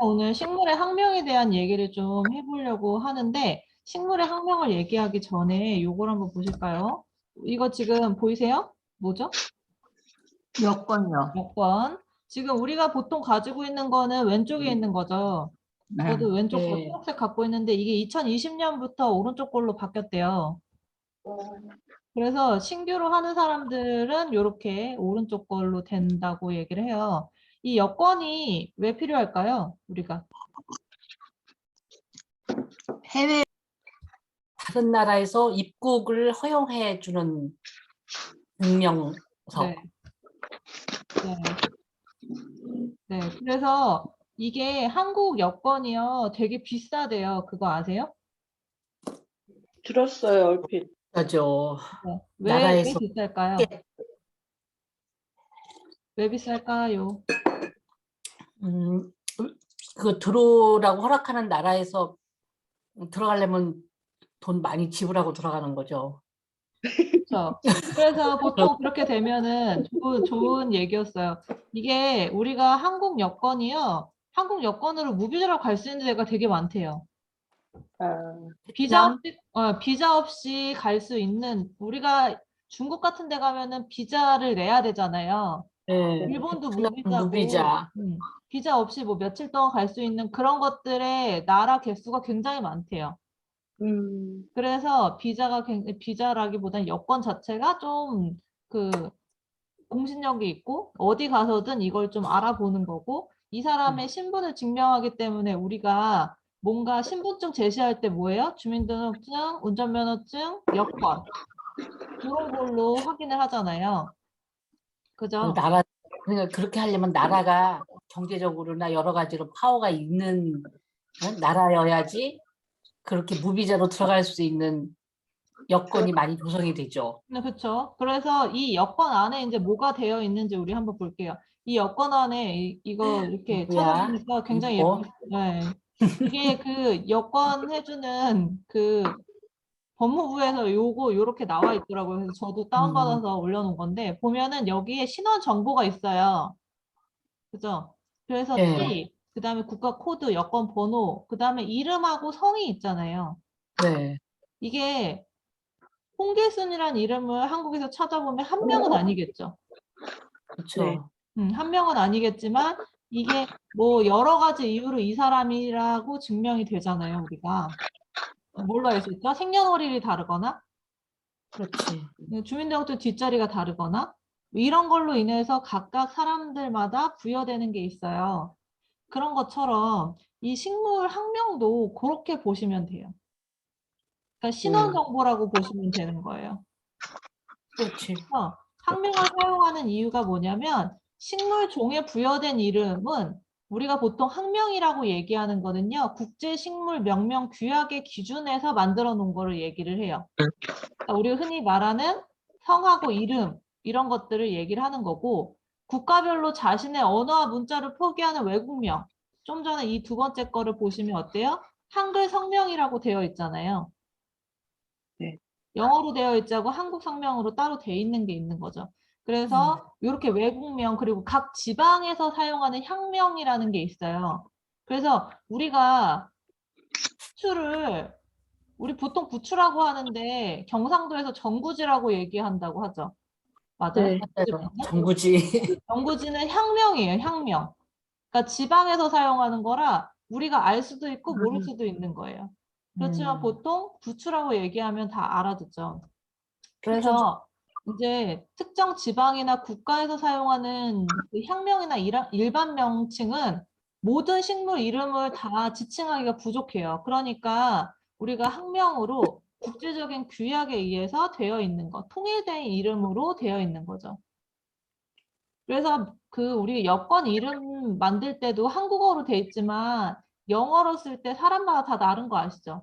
오늘 식물의 학명에 대한 얘기를 좀 해보려고 하는데, 식물의 학명을 얘기하기 전에 요걸 한번 보실까요? 이거 지금 보이세요? 뭐죠? 여건요. 여권. 지금 우리가 보통 가지고 있는 거는 왼쪽에 있는 거죠. 네. 저도 왼쪽 거 네. 초록색 갖고 있는데 이게 2020년부터 오른쪽 걸로 바뀌었대요. 그래서 신규로 하는 사람들은 이렇게 오른쪽 걸로 된다고 얘기를 해요. 이 여권이 왜 필요할까요? 우리가. 해외 다른 나라에서 입국을 허용해 주는 증명서. 네. 네. 그래서 이게 한국 여권이요. 되게 비싸대요. 그거 아세요? 들었어요, 얼핏. 그죠. 네. 왜 나라에서 비쌀까요? 왜 비쌀까요? 그 들어오라고 허락하는 나라에서 들어가려면 돈 많이 지불하고 들어가는 거죠. 그렇죠. 그래서 보통 그렇게 되면은 좋은 얘기였어요. 이게 우리가 한국 여권이요. 한국 여권으로 무비자로 갈 수 있는 데가 되게 많대요. 비자 없이 갈 수 있는, 우리가 중국 같은 데 가면은 비자를 내야 되잖아요. 네. 일본도 무비자. 무비자고, 비자 없이 뭐 며칠 동안 갈 수 있는 그런 것들의 나라 개수가 굉장히 많대요. 그래서 비자라기보다는 여권 자체가 좀 공신력이 있고 어디 가서든 이걸 좀 알아보는 거고, 이 사람의 신분을 증명하기 때문에 우리가 뭔가 신분증 제시할 때 뭐예요? 주민등록증, 운전면허증, 여권 그런 걸로 확인을 하잖아요. 그죠? 그러니까 그렇게 하려면 나라가 경제적으로나 여러 가지로 파워가 있는 나라여야지 그렇게 무비자로 들어갈 수 있는 여건이 많이 조성이 되죠. 네, 그렇죠. 그래서 이 여권 안에 이제 뭐가 되어 있는지 우리 한번 볼게요. 이 여권 안에 이거 이렇게 찾아보니까 굉장히 이거? 네. 이게 그 여권 해주는 법무부에서 요렇게 나와 있더라고요. 그래서 저도 다운받아서 올려놓은 건데, 보면은 여기에 신원 정보가 있어요. 그죠? 그래서 네. 그 다음에 국가 코드, 여권 번호, 그 다음에 이름하고 성이 있잖아요. 네. 이게 홍길순이라는 이름을 한국에서 찾아보면 한 명은 아니겠죠. 그렇죠. 한 명은 아니겠지만 이게 뭐 여러 가지 이유로 이 사람이라고 증명이 되잖아요, 우리가. 뭘로 알 수 있죠? 생년월일이 다르거나, 그렇지. 주민등록증 뒷자리가 다르거나, 이런 걸로 인해서 각각 사람들마다 부여되는 게 있어요. 그런 것처럼 이 식물 학명도 그렇게 보시면 돼요. 그러니까 신원 정보라고 보시면 되는 거예요. 그렇지. 학명을 사용하는 이유가 뭐냐면, 식물 종에 부여된 이름은 우리가 보통 학명이라고 얘기하는 거는요, 국제식물 명명 규약의 기준에서 만들어 놓은 거를 얘기를 해요. 그러니까 우리가 흔히 말하는 성하고 이름 이런 것들을 얘기를 하는 거고, 국가별로 자신의 언어와 문자를 포기하는 외국명, 좀 전에 이 두 번째 거를 보시면 어때요? 한글 성명이라고 되어 있잖아요. 네. 영어로 되어 있지 않고 한국 성명으로 따로 돼 있는 게 있는 거죠. 그래서 이렇게 외국명, 그리고 각 지방에서 사용하는 향명이라는 게 있어요. 그래서 우리가 우리 보통 부추라고 하는데 경상도에서 정구지라고 얘기한다고 하죠. 맞아요? 네, 정구지. 정구지는 향명이에요, 향명. 그러니까 지방에서 사용하는 거라 우리가 알 수도 있고 모를 수도 있는 거예요. 그렇지만 보통 부추라고 얘기하면 다 알아듣죠. 그래서 이제 특정 지방이나 국가에서 사용하는 그 향명이나 일반 명칭은 모든 식물 이름을 다 지칭하기가 부족해요. 그러니까 우리가 학명으로 국제적인 규약에 의해서 되어 있는 것, 통일된 이름으로 되어 있는 거죠. 그래서 우리 여권 이름 만들 때도 한국어로 돼 있지만 영어로 쓸 때 사람마다 다 다른 거 아시죠?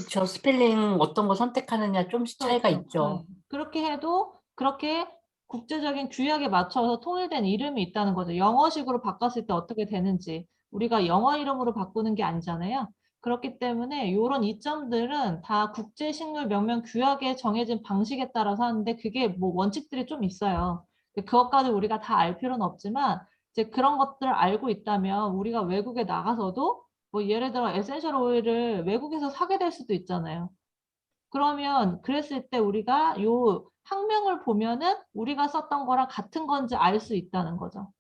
저 스펠링 어떤 거 선택하느냐 좀씩 차이가 있죠. 그렇게 해도 그렇게 국제적인 규약에 맞춰서 통일된 이름이 있다는 거죠. 영어식으로 바꿨을 때 어떻게 되는지 우리가 영어 이름으로 바꾸는 게 아니잖아요. 그렇기 때문에 이런 이점들은 다 국제식물 명명 규약에 정해진 방식에 따라서 하는데 그게 뭐 원칙들이 좀 있어요. 그것까지 우리가 다 알 필요는 없지만 이제 그런 것들을 알고 있다면 우리가 외국에 나가서도 뭐 예를 들어 에센셜 오일을 외국에서 사게 될 수도 있잖아요. 그러면 그랬을 때 우리가 요 학명을 보면은 우리가 썼던 거랑 같은 건지 알 수 있다는 거죠.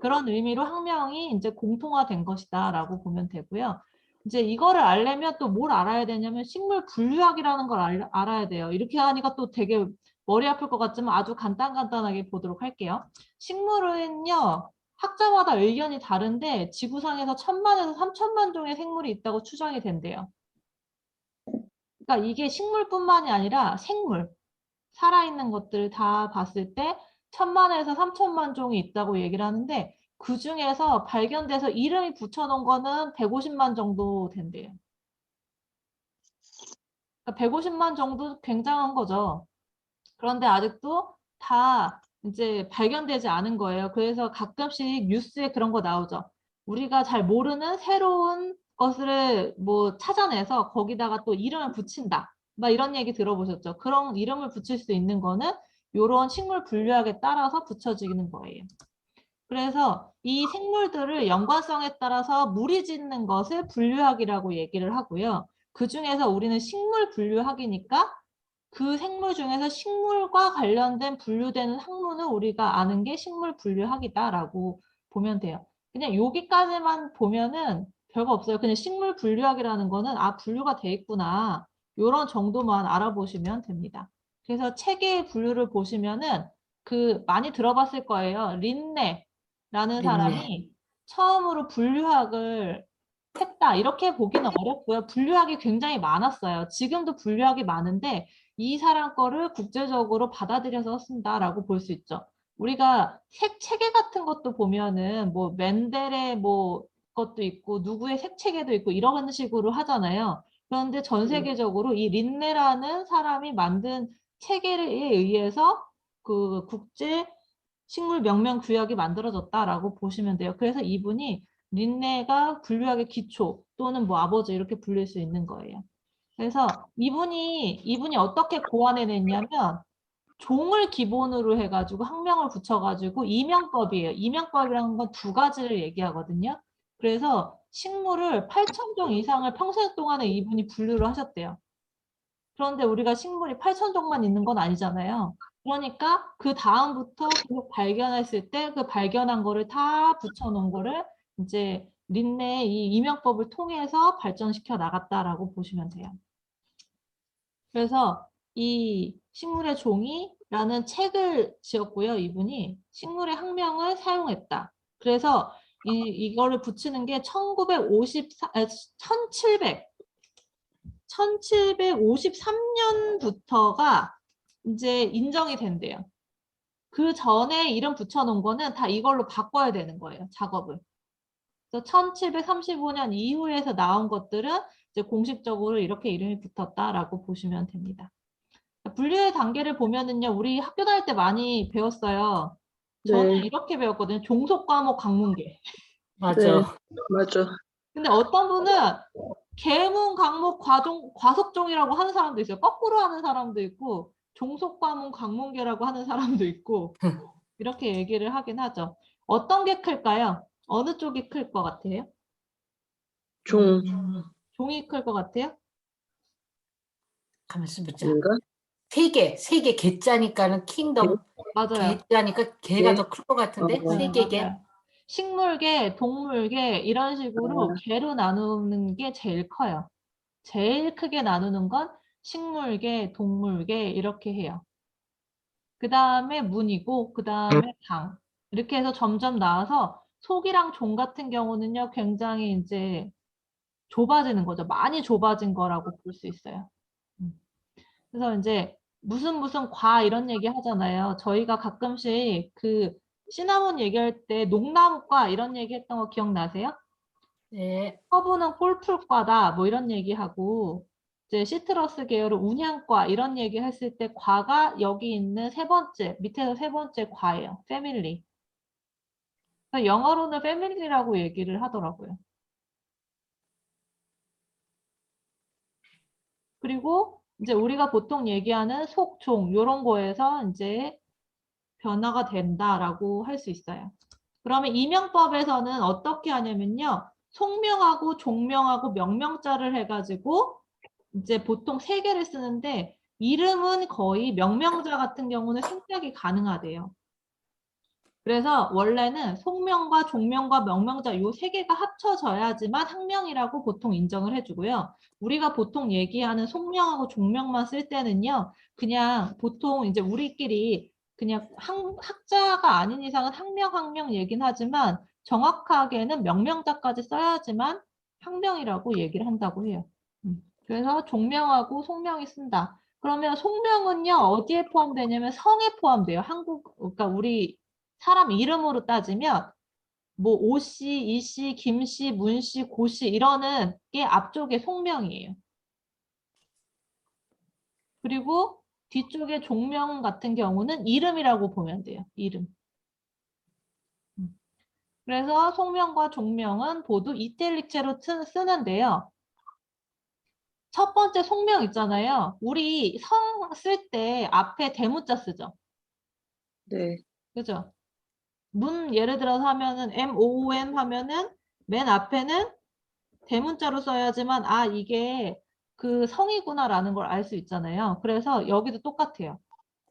그런 의미로 학명이 이제 공통화된 것이다라고 보면 되고요. 이제 이거를 알려면 또 뭘 알아야 되냐면 식물 분류학이라는 걸 알아야 돼요. 이렇게 하니까 또 되게 머리 아플 것 같지만 아주 간단하게 보도록 할게요. 식물은요, 학자마다 의견이 다른데 지구상에서 1000만에서 3000만 종의 생물이 있다고 추정이 된대요. 그러니까 이게 식물뿐만이 아니라 생물, 살아있는 것들을 다 봤을 때 1000만에서 3000만 종이 있다고 얘기를 하는데 그 중에서 발견돼서 이름이 붙여놓은 거는 150만 정도 된대요. 그러니까 150만 정도 굉장한 거죠. 그런데 아직도 다 이제 발견되지 않은 거예요. 그래서 가끔씩 뉴스에 그런 거 나오죠. 우리가 잘 모르는 새로운 것을 뭐 찾아내서 거기다가 또 이름을 붙인다. 막 이런 얘기 들어보셨죠? 그런 이름을 붙일 수 있는 거는 이런 식물 분류학에 따라서 붙여지는 거예요. 그래서 이 생물들을 연관성에 따라서 무리짓는 것을 분류학이라고 얘기를 하고요. 그 중에서 우리는 식물 분류학이니까 그 생물 중에서 식물과 관련된 분류되는 학문을 우리가 아는 게 식물 분류학이다라고 보면 돼요. 그냥 여기까지만 보면은 별거 없어요. 그냥 식물 분류학이라는 거는 아, 분류가 돼 있구나. 이런 정도만 알아보시면 됩니다. 그래서 체계의 분류를 보시면은 그 많이 들어봤을 거예요. 린네라는 사람이 처음으로 분류학을 했다. 이렇게 보기는 어렵고요. 분류학이 굉장히 많았어요. 지금도 분류학이 많은데 이 사람 거를 국제적으로 받아들여서 쓴다라고 볼 수 있죠. 우리가 색체계 같은 것도 보면은 뭐 맨델의 뭐 것도 있고 누구의 색체계도 있고 이런 식으로 하잖아요. 그런데 전 세계적으로 이 린네라는 사람이 만든 체계에 의해서 그 국제 식물 명명 규약이 만들어졌다라고 보시면 돼요. 그래서 이분이 린네가 분류학의 기초 또는 뭐 아버지 이렇게 불릴 수 있는 거예요. 그래서 이분이 어떻게 고안해냈냐면 종을 기본으로 해가지고 학명을 붙여가지고 이명법이에요. 이명법이라는 건 두 가지를 얘기하거든요. 그래서 식물을 8,000종 이상을 평생 동안에 이분이 분류를 하셨대요. 그런데 우리가 식물이 8,000종만 있는 건 아니잖아요. 그러니까 그 다음부터 계속 발견했을 때 그 발견한 거를 다 붙여놓은 거를 이제 린네의 이 이명법을 통해서 발전시켜 나갔다라고 보시면 돼요. 그래서 이 식물의 종이라는 책을 지었고요. 이분이 식물의 학명을 사용했다. 그래서 이거를 붙이는 게 1753년부터가 이제 인정이 된대요. 그 전에 이름 붙여놓은 거는 다 이걸로 바꿔야 되는 거예요. 작업을. 그래서 1735년 이후에서 나온 것들은 이제 공식적으로 이렇게 이름이 붙었다라고 보시면 됩니다. 분류의 단계를 보면은요, 우리 학교 다닐 때 많이 배웠어요. 저는 네. 이렇게 배웠거든요. 종속 과목 강문계. 맞아. 네. 맞아. 근데 어떤 분은 계문 강목 과속종이라고 하는 사람도 있어요. 거꾸로 하는 사람도 있고, 종속 과목 강문계라고 하는 사람도 있고, 이렇게 얘기를 하긴 하죠. 어떤 게 클까요? 어느 쪽이 클 것 같아요? 종. 종이 클 것 같아요? 가만있어 보자. 인가? 세 개 개짜니까는 킹덤. 맞아요. 개짜니까 개가 더 클 것 같은데? 어. 세 개. 맞아요. 식물계, 동물계 이런 식으로 개로 나누는 게 제일 커요. 제일 크게 나누는 건 식물계, 동물계 이렇게 해요. 그 다음에 문이고 그 다음에 강. 이렇게 해서 점점 나와서 속이랑 종 같은 경우는요. 굉장히 이제 좁아지는 거죠. 많이 좁아진 거라고 볼 수 있어요. 그래서 이제 무슨 과 이런 얘기 하잖아요. 저희가 가끔씩 그 시나몬 얘기할 때 농나무과 이런 얘기 했던 거 기억나세요? 네. 허브는 꼴풀과다 뭐 이런 얘기하고 이제 시트러스 계열은 운향과 이런 얘기 했을 때 과가 여기 있는 세 번째 밑에서 세 번째 과예요. 패밀리. 영어로는 패밀리라고 얘기를 하더라고요. 그리고 이제 우리가 보통 얘기하는 속종 이런 거에서 이제 변화가 된다라고 할 수 있어요. 그러면 이명법에서는 어떻게 하냐면요. 속명하고 종명하고 명명자를 해가지고 이제 보통 세 개를 쓰는데 이름은 거의 명명자 같은 경우는 생략이 가능하대요. 그래서 원래는 속명과 종명과 명명자 요 세 개가 합쳐져야지만 학명이라고 보통 인정을 해주고요. 우리가 보통 얘기하는 속명하고 종명만 쓸 때는요. 그냥 보통 이제 우리끼리 그냥 학자가 아닌 이상은 학명 얘긴 하지만 정확하게는 명명자까지 써야지만 학명이라고 얘기를 한다고 해요. 그래서 종명하고 속명이 쓴다. 그러면 속명은요 어디에 포함되냐면 성에 포함돼요. 그러니까 우리 사람 이름으로 따지면 뭐 오씨, 이씨, 김씨, 문씨, 고씨 이러는 게 앞쪽에 속명이에요. 그리고 뒤쪽에 종명 같은 경우는 이름이라고 보면 돼요. 이름. 그래서 속명과 종명은 모두 이탈릭체로 쓰는데요. 첫 번째 속명 있잖아요. 우리 성 쓸 때 앞에 대문자 쓰죠. 네. 그죠? 문 예를 들어서 하면은 MOM 하면은 맨 앞에는 대문자로 써야지만 아 이게 그 성이구나라는 걸 알 수 있잖아요. 그래서 여기도 똑같아요.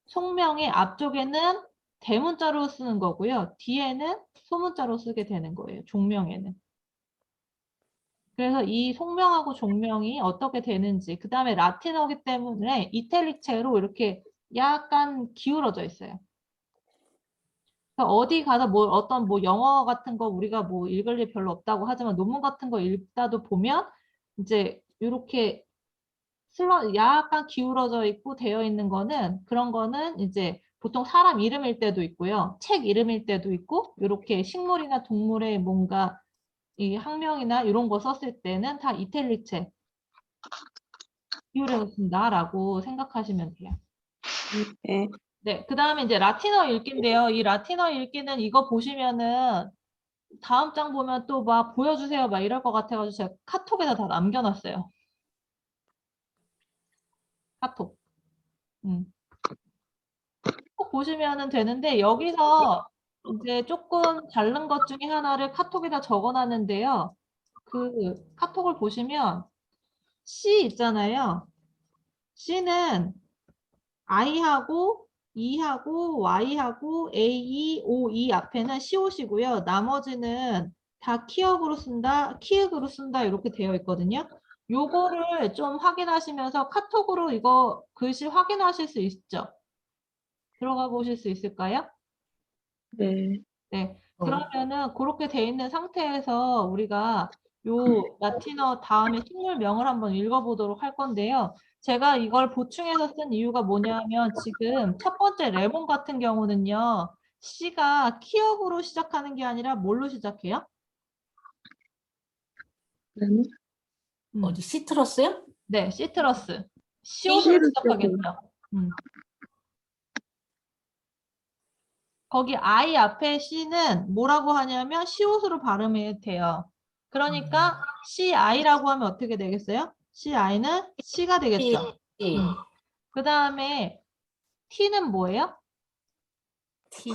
속명의 앞쪽에는 대문자로 쓰는 거고요. 뒤에는 소문자로 쓰게 되는 거예요. 종명에는. 그래서 이 속명하고 종명이 어떻게 되는지 그 다음에 라틴어기 때문에 이탈릭체로 이렇게 약간 기울어져 있어요. 그러니까 어디 가서 뭐 어떤 뭐 영어 같은 거 우리가 뭐 읽을 일 별로 없다고 하지만 논문 같은 거 읽다도 보면 이제 이렇게 약간 기울어져 있고 되어 있는 거는 그런 거는 이제 보통 사람 이름일 때도 있고요. 책 이름일 때도 있고 이렇게 식물이나 동물의 뭔가 이 학명이나 이런 거 썼을 때는 다 이탈릭체 기울여진다라고 생각하시면 돼요. 네. 네, 그 다음에 이제 라틴어 읽기인데요. 이 라틴어 읽기는 이거 보시면은 다음 장 보면 또 막 보여주세요 막 이럴 것 같아가지고 제가 카톡에다 다 남겨놨어요. 카톡. 꼭 보시면은 되는데 여기서 이제 조금 다른 것 중에 하나를 카톡에다 적어놨는데요. 그 카톡을 보시면 C 있잖아요. C는 I하고 E하고 Y하고 A, O, E 앞에는 COC고요. 나머지는 다 키읔으로 쓴다 이렇게 되어 있거든요. 요거를 좀 확인하시면서 카톡으로 이거 글씨 확인하실 수 있죠? 들어가 보실 수 있을까요? 네. 네. 그러면은 그렇게 돼 있는 상태에서 우리가 요 라틴어 다음에 식물명을 한번 읽어보도록 할 건데요. 제가 이걸 보충해서 쓴 이유가 뭐냐면 지금 첫 번째 레몬 같은 경우는요. C가 키읔으로 시작하는 게 아니라 뭘로 시작해요? 네. 어디 시트러스요? 네, 시트러스. 시옷으로 시작하겠죠. 거기 I 앞에 C는 뭐라고 하냐면 시옷으로 발음해야 돼요. 그러니까 CI라고 하면 어떻게 되겠어요? CI는 C가 되겠죠. T, 그 다음에 T는 뭐예요? T,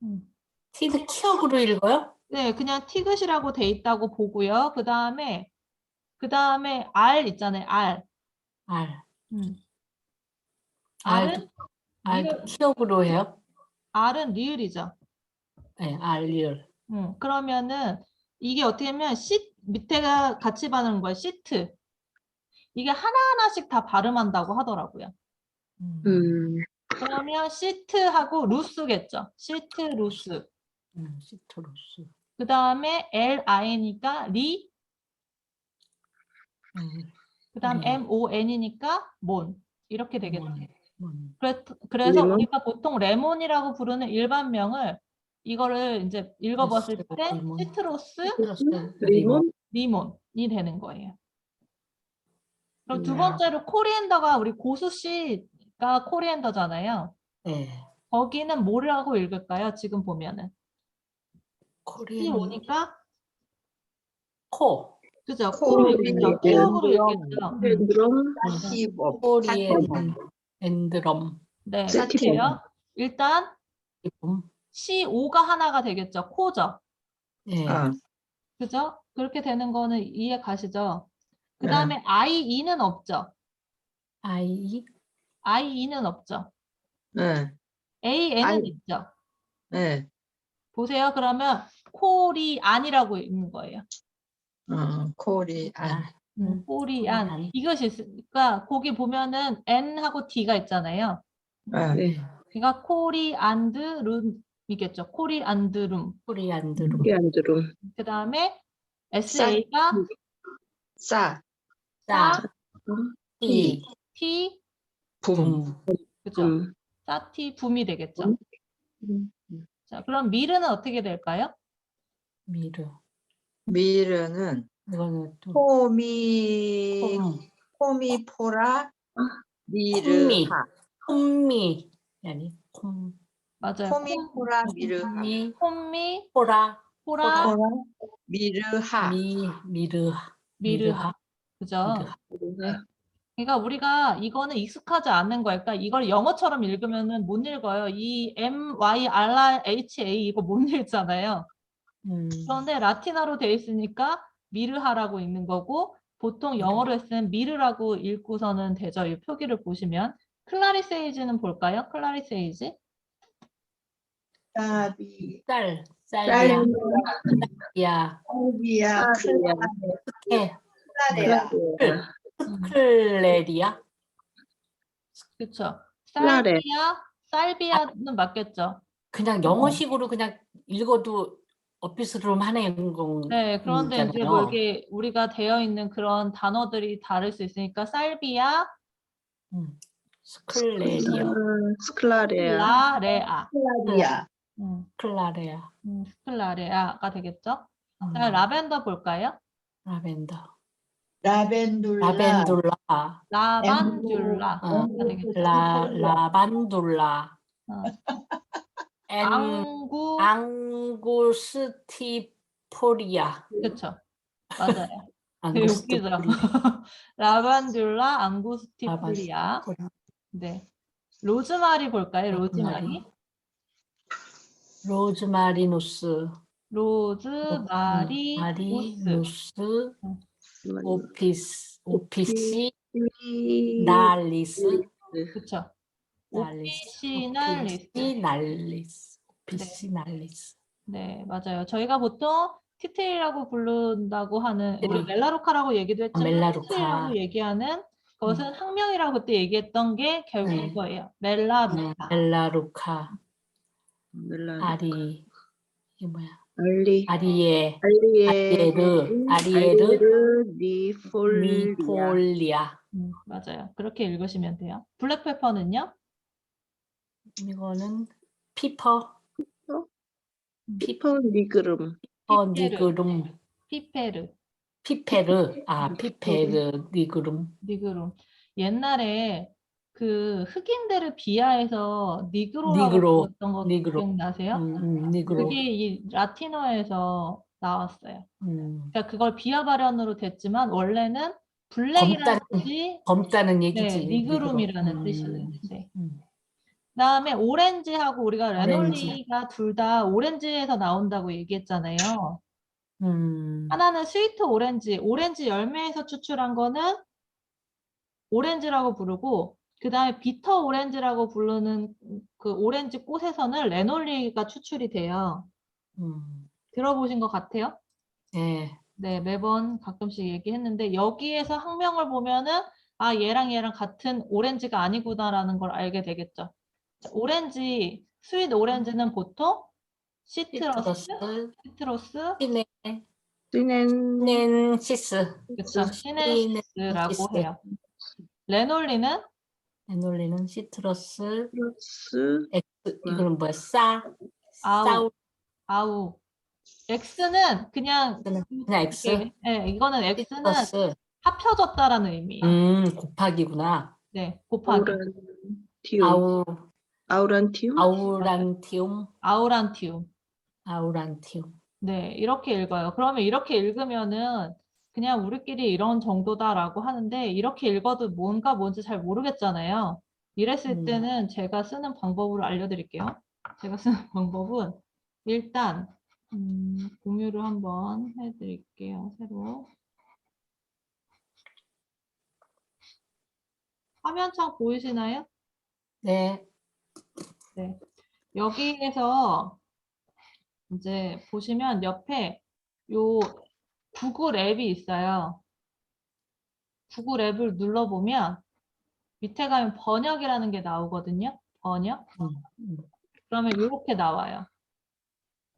음. T도 키역으로 읽어요? 네, 그냥 티귿이라고 돼 있다고 보고요. 그 다음에 R 있잖아요. R. R, R은 R도 리을, 키역으로 해요? R은 리을이죠. 네, R, 리얼. 그러면은 이게 어떻게 하면 밑에가 같이 발음하는 거예요. 시트. 이게 하나하나씩 다 발음한다고 하더라고요. 그러면 시트하고 루스겠죠. 시트, 루스. 시트러스. 그 다음에 LI니까 리. 그 다음 MON이니까 몬. 이렇게 되겠죠. 그래서 리몬? 우리가 보통 레몬이라고 부르는 일반명을 이거를 이제 읽어봤을 때 리몬. 시트로스, 리몬? 리몬이 되는 거예요. 그럼 두 네. 번째로 코리앤더가 우리 고수씨가 코리앤더잖아요. 네. 거기는 뭐라고 읽을까요? 지금 보면은. C 코리안 오니까 코. 그죠? 코, 코로 읽겠죠. 키역으로 엔드럼, 읽겠죠. 드럼? 다시 뭐 코리엔 엔드럼. 네, 세티범. 같아요. 일단 기쁨. CO가 하나가 되겠죠. 코죠. 예. 아, 그죠? 그렇게 되는 거는 이해 가시죠? 그 네. 다음에 IE는 없죠. I, IE는 없죠. 네. AN은 아이. 있죠. 네. 보세요. 그러면 코리안이라고 있는 거예요. 코리안. 코리안. 코리안. 이것이 있으니까 거기 보면은 N하고 D가 있잖아요. 네. 네. 그러니까 코리안드룸이겠죠. 코리안드룸. 코리안드로. 코리안드룸. 그 다음에 SA가 싸. 싸, 티, 티, 붐. 그죠? 싸티, 붐이 되겠죠. 자, 그럼 미르는 어떻게 될까요? 미르. 미르는 이거는 또 코미포라 콤미, 미르하. 콤미. 아니, 콤, 맞아요. 코미포라 미르하. 콤미, 콤미, 포라, 포라, 포라 미르하. 미르하. 미르하. 그죠? 미르하. 네. 그러니까 우리가 이거는 익숙하지 않은 거예요. 그러니까 이걸 영어처럼 읽으면은 못 읽어요. 이 MYRRHA 이거 못 읽잖아요. 그런데 라틴어로 돼 있으니까 미르하라고 읽는 거고 보통 영어로 했으면 미르라고 읽고서는 되죠. 이 표기를 보시면 클라리세이지는 볼까요? 클라리세이지 사비. 쌀비야, 야, 살비야. 예, 클라레아. 클레리아, 그렇죠. 클라레. 살비아는 맞겠죠. 그냥 영어식으로 그냥 읽어도 어피스름하네 건 네, 그런데 이제 뭐 있잖아요. 이게 우리가 되어 있는 그런 단어들이 다를 수 있으니까 살비아, 스클레리아, 스클라레아. 라레아, 클라리아. 클라레아, 스클라레아가 되겠죠. 자, 라벤더 볼까요? 라벤더, 라벤둘라. 라벤둘라, 라반듈라가 어, 되겠죠. 라반둘라, 앙구, 앙구스티포리아, 그렇죠. 맞아요. 되게 웃기죠. 라반듈라, 앙구스티프리아. 네. 로즈마리 볼까요? 로즈마리. 로즈마리누스, 로즈마리누스. 마리누스, 오피시, 오피시 날리스, 그렇죠. 날리스, 오피시날리스. 오피시날리스. 네, 맞아요. 저희가 보통 티테일이라고 부른다고 하는 우리 멜라루카라고 얘기도 했지만 멜라루카. 티테일이라고 얘기하는 것은 학명이라고 그때 얘기했던 게 결국 네. 이거예요. 멜라루카. 멜라루카, 멜라. 아리, 이게 뭐야? 알리. 아리에, 알리에. 아리에르, 니폴리아. 니폴리아. 맞아요. 그렇게 읽으시면 돼요. 블랙페퍼는요? 이거는 피퍼, 피퍼 니그름. 니그룸, 피페르, 피페르, 피페르, 니그룸. 니그룸. 옛날에 그 흑인들을 비하해서 니그로라고 니그로, 불렀던 거 니그로. 기억나세요? 니그로. 그게 이 라틴어에서 나왔어요. 음. 그러니까 그걸 비하 발언으로 됐지만 원래는 블랙이라는 뜻이 검다는 얘기지. 네, 니그룸이라는 니그로. 뜻이에요. 네. 그다음에 오렌지하고 우리가 오렌지. 레놀리가 둘 다 오렌지에서 나온다고 얘기했잖아요. 하나는 스위트 오렌지, 오렌지 열매에서 추출한 거는 오렌지라고 부르고 그다음에 비터 오렌지라고 부르는 그 오렌지 꽃에서는 레놀리가 추출이 돼요. 들어보신 것 같아요? 네. 네, 매번 가끔씩 얘기했는데 여기에서 학명을 보면은 얘랑 같은 오렌지가 아니구나라는 걸 알게 되겠죠. 자, 오렌지, 스윗 오렌지는 보통 시트러스, 시넨시스. 그쵸, 시넨시스라고 해요. 레놀리는 레놀리는 시트러스, 플러스 이거는 뭐야? 아우. X는 그냥 X. 네, 이거는 X는 시트러스. 합쳐졌다라는 의미예요. 곱하기구나. 네, 곱하기. 아우란티움. 아우란티움. 네, 이렇게 읽어요. 그러면 이렇게 읽으면은 그냥 우리끼리 이런 정도다라고 하는데 이렇게 읽어도 뭔지 잘 모르겠잖아요. 이랬을 때는 제가 쓰는 방법으로 알려드릴게요. 제가 쓰는 방법은 일단 공유를 한번 해드릴게요. 새로. 화면창 보이시나요? 네. 네. 여기에서 이제 보시면 옆에 요 구글 앱이 있어요. 구글 앱을 눌러보면 밑에 가면 번역이라는 게 나오거든요. 번역. 그러면 이렇게 나와요.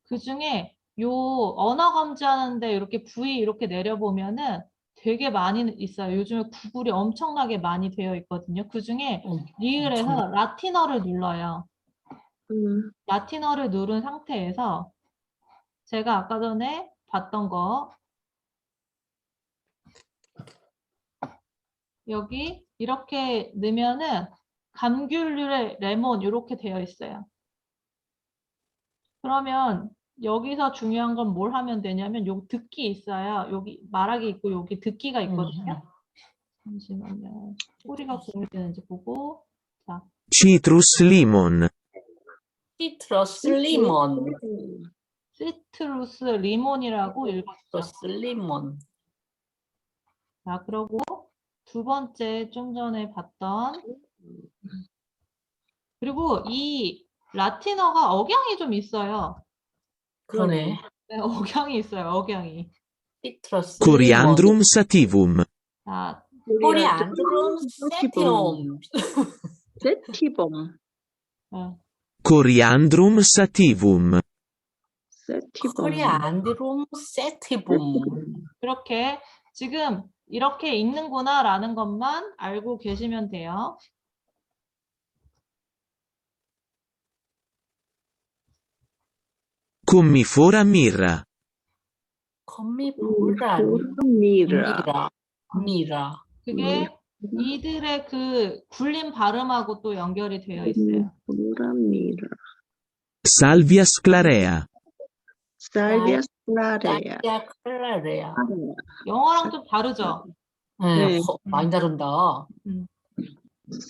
그 중에 요 언어 검지하는데 이렇게 V 이렇게 내려보면은 되게 많이 있어요. 요즘에 구글이 엄청나게 많이 되어 있거든요. 그 중에 리을에서 라틴어를 눌러요. 라틴어를 누른 상태에서 제가 아까 전에 봤던 거 여기 이렇게 넣으면은 감귤류의 레몬 이렇게 되어 있어요. 그러면 여기서 중요한 건 뭘 하면 되냐면 요 듣기 있어요. 여기 말하기 있고 여기 듣기가 있거든요. 잠시만요. 소리가 공유되는지 보고 자, Citrus limon. 시트러스 리몬. 시트루스 리몬이라고 읽었죠. 시트러스 리몬. 자, 그러고 두 번째 좀 전에 봤던 그리고 이 라틴어가 억양이 좀 있어요. 그러네. 네, 억양이 있어요. 억양이. 시트러스 Coriandrum sativum. 자, 코리안드rum 세티움. 세티범. 어, Coriandrum sativum. 세티범. 코리안드룸 세티붐. 그렇게 지금 이렇게 읽는구나라는 것만 알고 계시면 돼요. Commifora mirra. 거미보라 미라. 미라. 그게 이들의 그 굴린 발음하고 또 연결이 되어 있어요. 미라. Salvia sclarea. 살비아 스라레야. 딸기야 클라레야. 영어랑 좀 다르죠? 네, 네. 많이 다른다.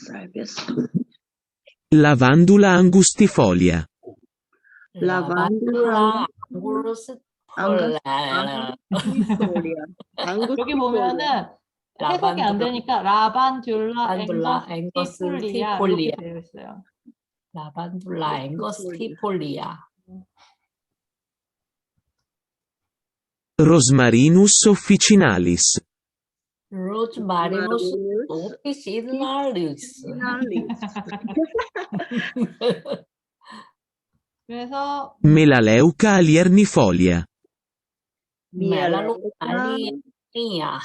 살비아 Lavandula angustifolia. 라반둘라 앙구르스폴라. 여기 보면은 해석이 안 되니까 라반듈라 앵거스티폴리아 이렇게 되어 있어요. 라반둘라 앵거스티폴리아. Rosmarinus officinalis. 로즈마리노스 오피시나리스. 그래서 Melaleuca aliernifolia. 멜라로 알리니아.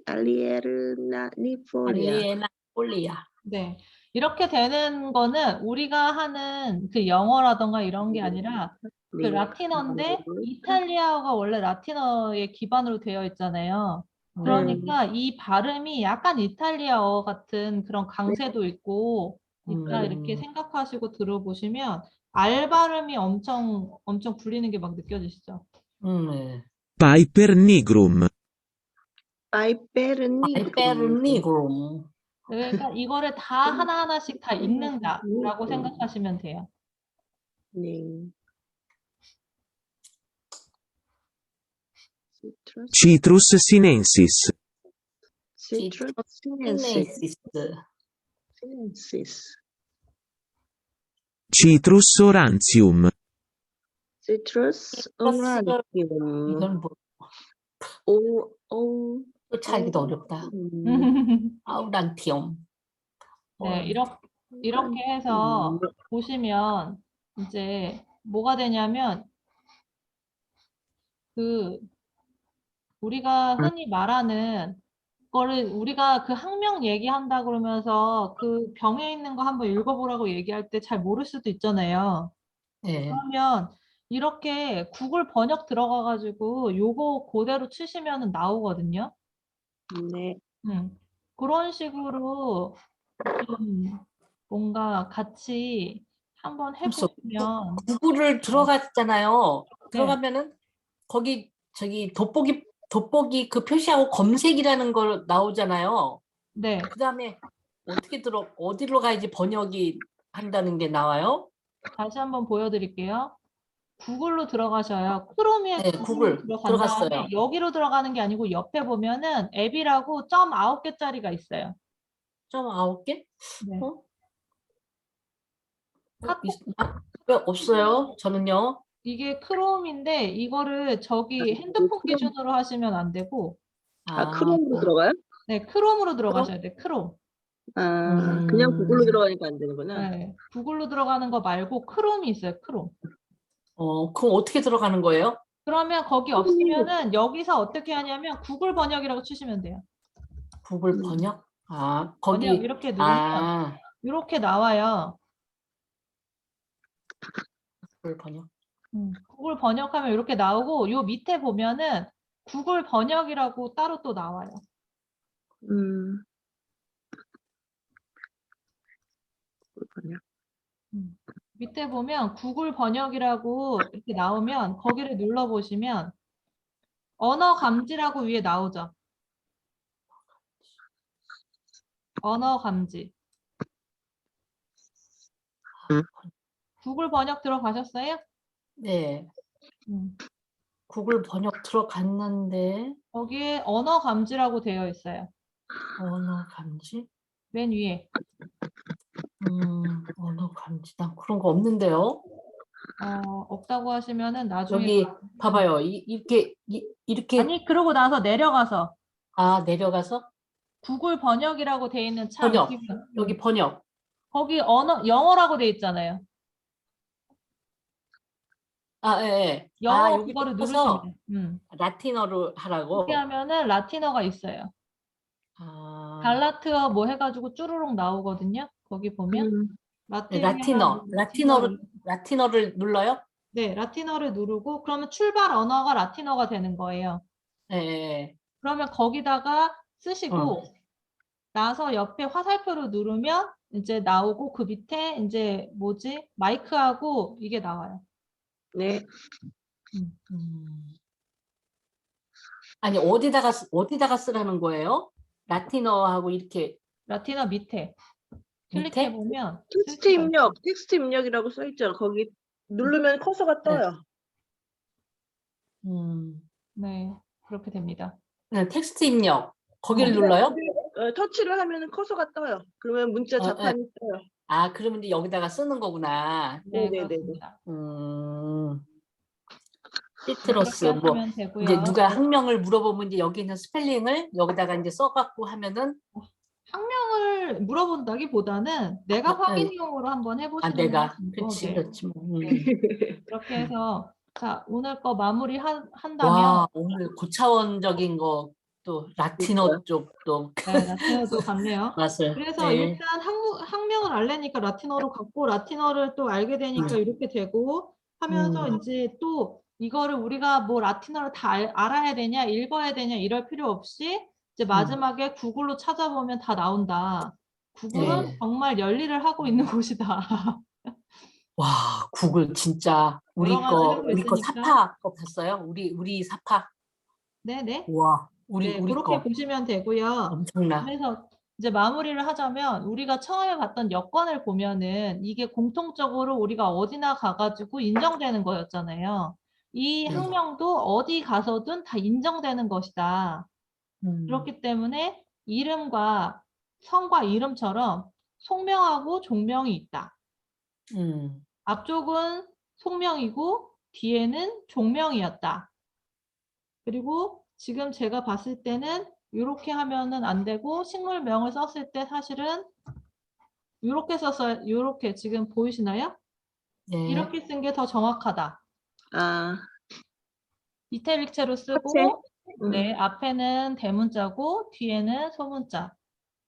알리에르나니포리아. 알리에나 폴리아. 네. 이렇게 되는 거는 우리가 하는 그 영어라던가 이런 게 아니라 그 라틴어인데 이탈리아어가 원래 라틴어의 기반으로 되어 있잖아요. 그러니까 이 발음이 약간 이탈리아어 같은 그런 강세도 있고 있다 이렇게 생각하시고 들어보시면 알 발음이 엄청 불리는 게 막 느껴지시죠? 네. Piper nigrum. 알베르니그롬. 그러니까 이거를 다 하나하나씩 다 읽는다라고 생각하시면 돼요. 네. Citrus sinensis. 시트러스 시네시스. 시넨시스. Citrus aurantium. 시트러스 오란티움. 이건 뭐 오 쫓아하기도 어렵다. 아우란티움. 네, 이렇게 해서 보시면 이제 뭐가 되냐면 그 우리가 흔히 말하는 거를 우리가 그 학명 얘기한다 그러면서 그 병에 있는 거 한번 읽어보라고 얘기할 때 잘 모를 수도 있잖아요. 네. 그러면 이렇게 구글 번역 들어가가지고 요거 그대로 치시면 나오거든요. 네. 그런 식으로 좀 뭔가 같이 한번 해보시면 구글을 들어갔잖아요. 들어가면은 거기 저기 돋보기 그 표시하고 검색이라는 걸 나오잖아요. 네. 그 다음에 어디로 가야지 번역이 한다는 게 나와요? 다시 한번 보여드릴게요. 구글로 들어가셔요. 크롬에 네, 구글로 구글 들어간 들어갔어요. 다음에 여기로 들어가는 게 아니고 옆에 보면은 앱이라고 점 9개짜리가 있어요. 좀 9개? 네. 어? 카톡 왜 없어요? 저는요. 이게 크롬인데 이거를 저기 핸드폰 크롬. 기준으로 하시면 안 되고 크롬으로 들어가요? 네, 크롬으로 들어가셔야 돼. 크롬. 그냥 구글로 들어가니까 안 되는구나. 네, 구글로 들어가는 거 말고 크롬이 있어요. 크롬. 그럼 어떻게 들어가는 거예요? 그러면 거기 없으면은 여기서 어떻게 하냐면 구글 번역이라고 치시면 돼요. 구글 번역? 번역 거기 이렇게 누르면 아, 이렇게 나와요. 구글 번역. 구글 번역하면 이렇게 나오고 요 밑에 보면은 구글 번역이라고 따로 또 나와요. 음. 번역. 밑에 보면 구글 번역이라고 이렇게 나오면 거기를 눌러 보시면 언어 감지라고 위에 나오죠. 언어 감지. 구글 번역 들어가셨어요? 네, 음. 구글 번역 들어갔는데 거기에 언어 감지라고 되어 있어요. 언어 감지? 맨 위에. 언어 감지. 난 그런 거 없는데요. 없다고 하시면은 나중에 여기 봐봐요. 이렇게 아니 그러고 나서 내려가서 내려가서 구글 번역이라고 되어 있는 창 번역. 보시면, 여기 번역. 거기 언어 영어라고 되어 있잖아요. 예, 예. 영어 여기 그거를 서 누르시면 돼요. 라틴어로 하라고. 그렇게 하면은 라틴어가 있어요. 아, 갈라트어 뭐 해가지고 쭈루룩 나오거든요. 거기 보면 네, 라틴어 라틴어를 눌러요? 네, 라틴어를 누르고 그러면 출발 언어가 라틴어가 되는 거예요. 예, 예. 그러면 거기다가 쓰시고 어. 나서 옆에 화살표를 누르면 이제 나오고 그 밑에 이제 뭐지? 마이크하고 이게 나와요. 네. 음. 아니 어디다가 쓰라는 거예요? 라틴어하고 이렇게 라틴어 밑에 밑에? 클릭해 보면 텍스트 입력이라고 써 있죠. 거기 누르면 커서가 떠요. 네, 그렇게 됩니다. 네, 텍스트 입력 거기를 눌러요? 터치를 하면은 커서가 떠요. 그러면 문자 네. 자판이 떠요. 그러면 이제 여기다가 쓰는 거구나. 네, 네네네네. 그렇습니다. 시트러스 그렇게 뭐 하시면 되고요. 이제 누가 학명을 물어보면 이제 여기 있는 스펠링을 여기다가 이제 써갖고 하면은 학명을 물어본다기보다는 내가 네. 확인용으로 한번 해보시는 내가 거고, 그렇지 네. 그렇지 뭐. 그렇게 해서 자 오늘 거 마무리 한다면 와 오늘 고차원적인 거 또 라틴어 쪽도 네, 라틴어도 같네요. 맛을. 그래서 네. 일단 학명을 알려니까 라틴어로 갔고 라틴어를 또 알게 되니까 이렇게 되고 하면서 이제 또 이거를 우리가 뭐 라틴어를 다 알아야 되냐 읽어야 되냐 이럴 필요 없이 이제 마지막에 구글로 찾아보면 다 나온다. 구글은 네. 정말 열일을 하고 있는 곳이다. 와 구글 진짜 우리 여러 가지 하고 거 있으니까. 사파 거 봤어요? 우리 사파. 네네. 와 우리 그렇게 거 보시면 되고요. 엄청나. 그래서 이제 마무리를 하자면 우리가 처음에 봤던 여건을 보면은 이게 공통적으로 우리가 어디나 가가지고 인정되는 거였잖아요. 이 학명도 어디 가서든 다 인정되는 것이다. 그렇기 때문에 이름과 성과 이름처럼 속명하고 종명이 있다. 앞쪽은 속명이고 뒤에는 종명이었다. 그리고 지금 제가 봤을 때는 이렇게 하면은 안 되고 식물명을 썼을 때 사실은 이렇게 썼어요. 이렇게 지금 보이시나요? 네. 이렇게 쓴 게 더 정확하다. 이태릭체로 쓰고 네, 앞에는 대문자고 뒤에는 소문자.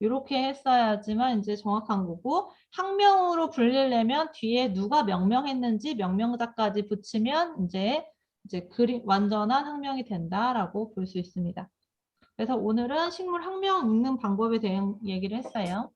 이렇게 했어야지만 이제 정확한 거고 학명으로 불리려면 뒤에 누가 명명했는지 명명자까지 붙이면 이제 완전한 학명이 된다라고 볼 수 있습니다. 그래서 오늘은 식물 학명 읽는 방법에 대한 얘기를 했어요.